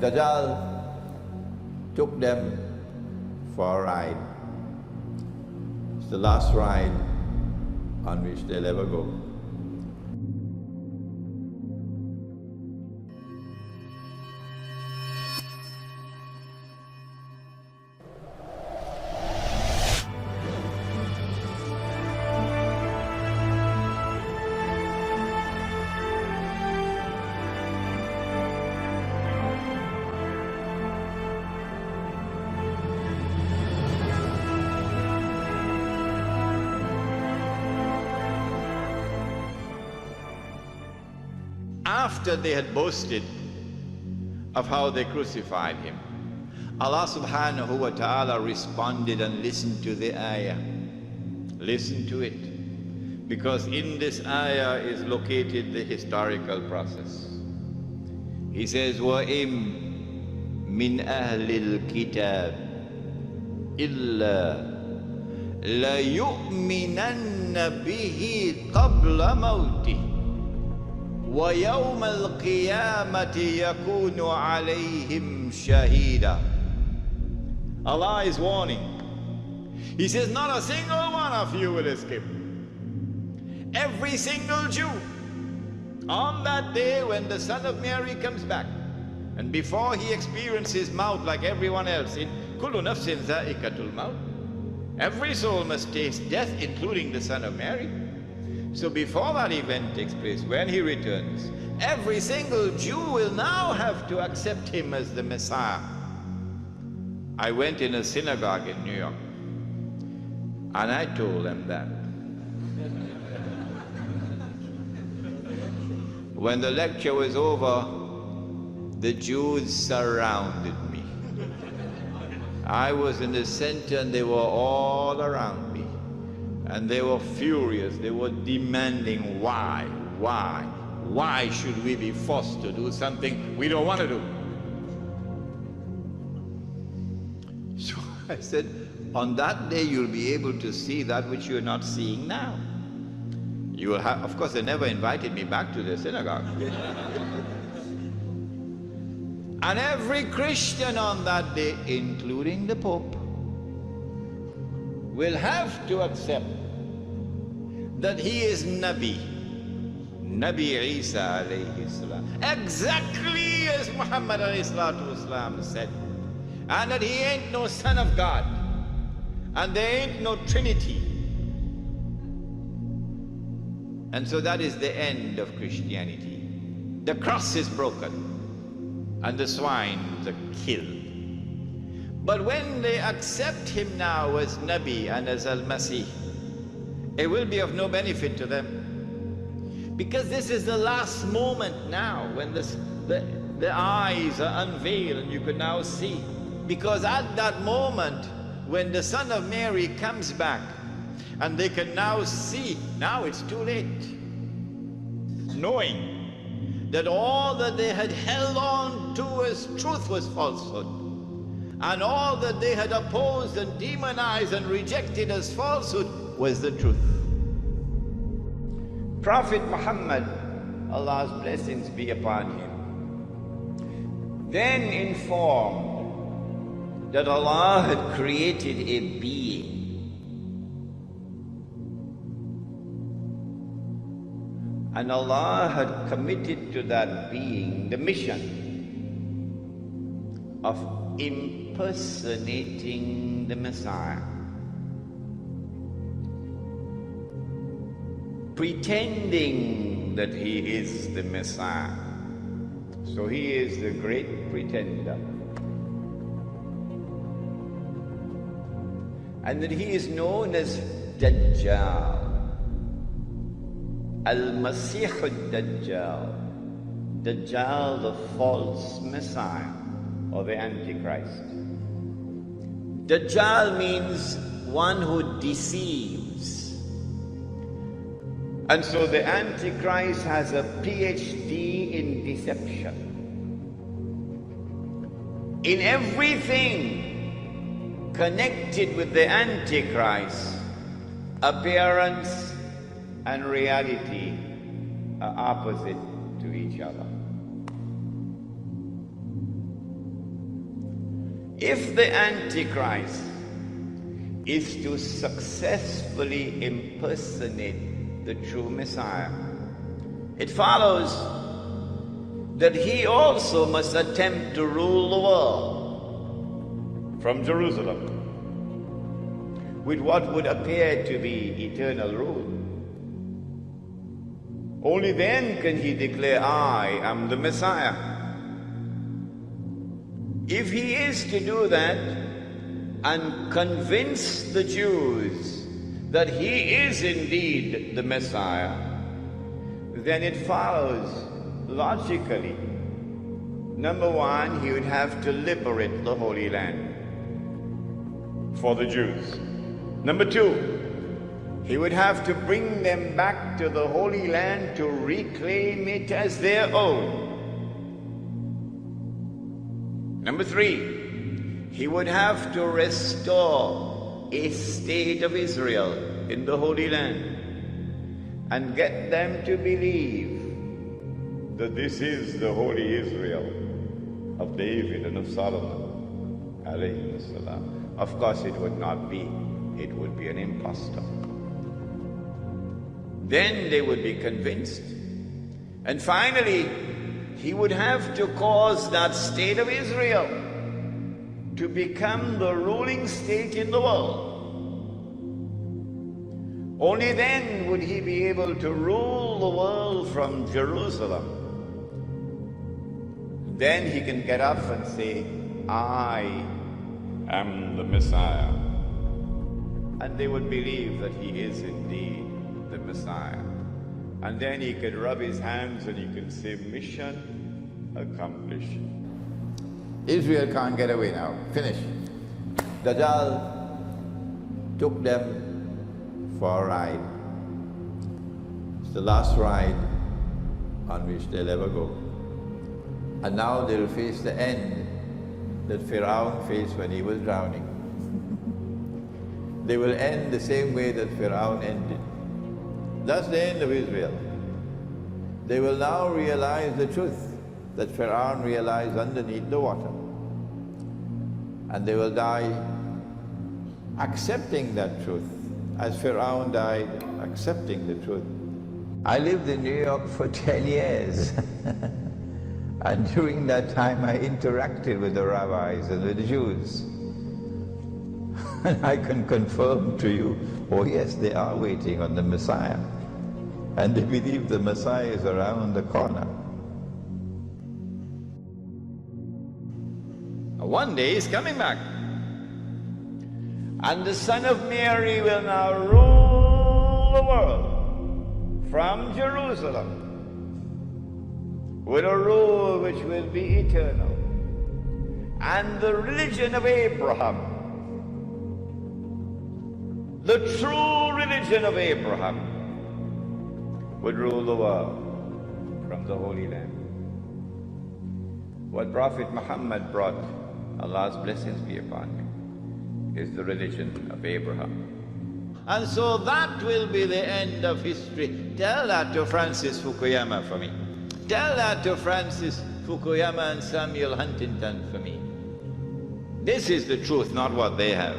Dajjal took them for a ride. It's the last ride on which they'll ever go. After they had boasted of how they crucified him, Allah subhanahu wa ta'ala responded and listened to the ayah. Listen to it, because in this ayah is located the historical process. He says, وَإِن مِّنْ أَهْلِ الْكِتَابِ إِلَّا لَيُؤْمِنَنَّ بِهِ قَبْلَ مَوْتِهِ وَيَوْمَ الْقِيَامَةِ يَكُونُ عَلَيْهِمْ شَهِيدًا. Allah is warning. He says, not a single one of you will escape. Every single Jew, on that day when the Son of Mary comes back, and before he experiences maut like everyone else, in كُلُّ نَفْسٍ ذَائِقَةُ الْمَوْتِ, every soul must taste death, including the Son of Mary. So before that event takes place, when he returns, every single Jew will now have to accept him as the Messiah. I went in a synagogue in New York, and I told them that. When the lecture was over, the Jews surrounded me. I was in the center and they were all around me. And they were furious. They were demanding, why? Why should we be forced to do something we don't want to do? So I said, on that day you'll be able to see that which you're not seeing now. You will have, of course, they never invited me back to the synagogue. And every Christian on that day, including the Pope, will have to accept that he is Nabi Isa alayhi salam, exactly as Muhammad alayhi salatu wasalam said, and that he ain't no son of God, and there ain't no Trinity. And so that is the end of Christianity. The cross is broken, and the swines are killed. But when they accept him now as Nabi and as Al-Masih, it will be of no benefit to them. Because this is the last moment now when the eyes are unveiled and you can now see. Because at that moment, when the Son of Mary comes back and they can now see, now it's too late. Knowing that all that they had held on to as truth was falsehood. And all that they had opposed and demonized and rejected as falsehood was the truth. Prophet Muhammad, Allah's blessings be upon him, then informed that Allah had created a being and Allah had committed to that being the mission of impersonating the Messiah, pretending that he is the Messiah. So he is the great pretender, and that he is known as DAJJAL, Al-Masih al-Dajjal, Dajjal, the false Messiah, or the Antichrist. Dajjal means one who deceives. And so the Antichrist has a PhD in deception. In everything connected with the Antichrist, appearance and reality are opposite to each other. If the Antichrist is to successfully impersonate the true Messiah, it follows that he also must attempt to rule the world from Jerusalem with what would appear to be eternal rule. Only then can he declare, I am the Messiah. If he is to do that and convince the Jews that he is indeed the Messiah, then it follows logically, number one, he would have to liberate the Holy Land for the Jews. Number two, he would have to bring them back to the Holy Land to reclaim it as their own. Number three, he would have to restore a state of Israel in the Holy Land and get them to believe that this is the holy Israel of David and of Solomon, alayhi salam. Of course it would not be. It would be an impostor. Then they would be convinced. And finally, he would have to cause that state of Israel to become the ruling state in the world. Only then would he be able to rule the world from Jerusalem. Then he can get up and say, I am the Messiah. And they would believe that he is indeed the Messiah. And then he could rub his hands and he could say, mission accomplished. Israel can't get away now. Finish. Dajjal took them for a ride. It's the last ride on which they'll ever go. And now they'll face the end that Pharaoh faced when he was drowning. They will end the same way that Pharaoh ended. That's the end of Israel. They will now realize the truth that Pharaoh realized underneath the water. And they will die accepting that truth, as Pharaoh died accepting the truth. I lived in New York for 10 years. And during that time I interacted with the rabbis and with the Jews. And I can confirm to you, oh yes, they are waiting on the Messiah. And they believe the Messiah is around the corner. One day he's coming back. And the Son of Mary will now rule the world from Jerusalem with a rule which will be eternal. And the religion of Abraham, the true religion of Abraham, would rule the world from the Holy Land. What Prophet Muhammad brought, Allah's blessings be upon him, is the religion of Abraham. And so that will be the end of history. Tell that to Francis Fukuyama for me. Tell that to Francis Fukuyama and Samuel Huntington for me. This is the truth, not what they have.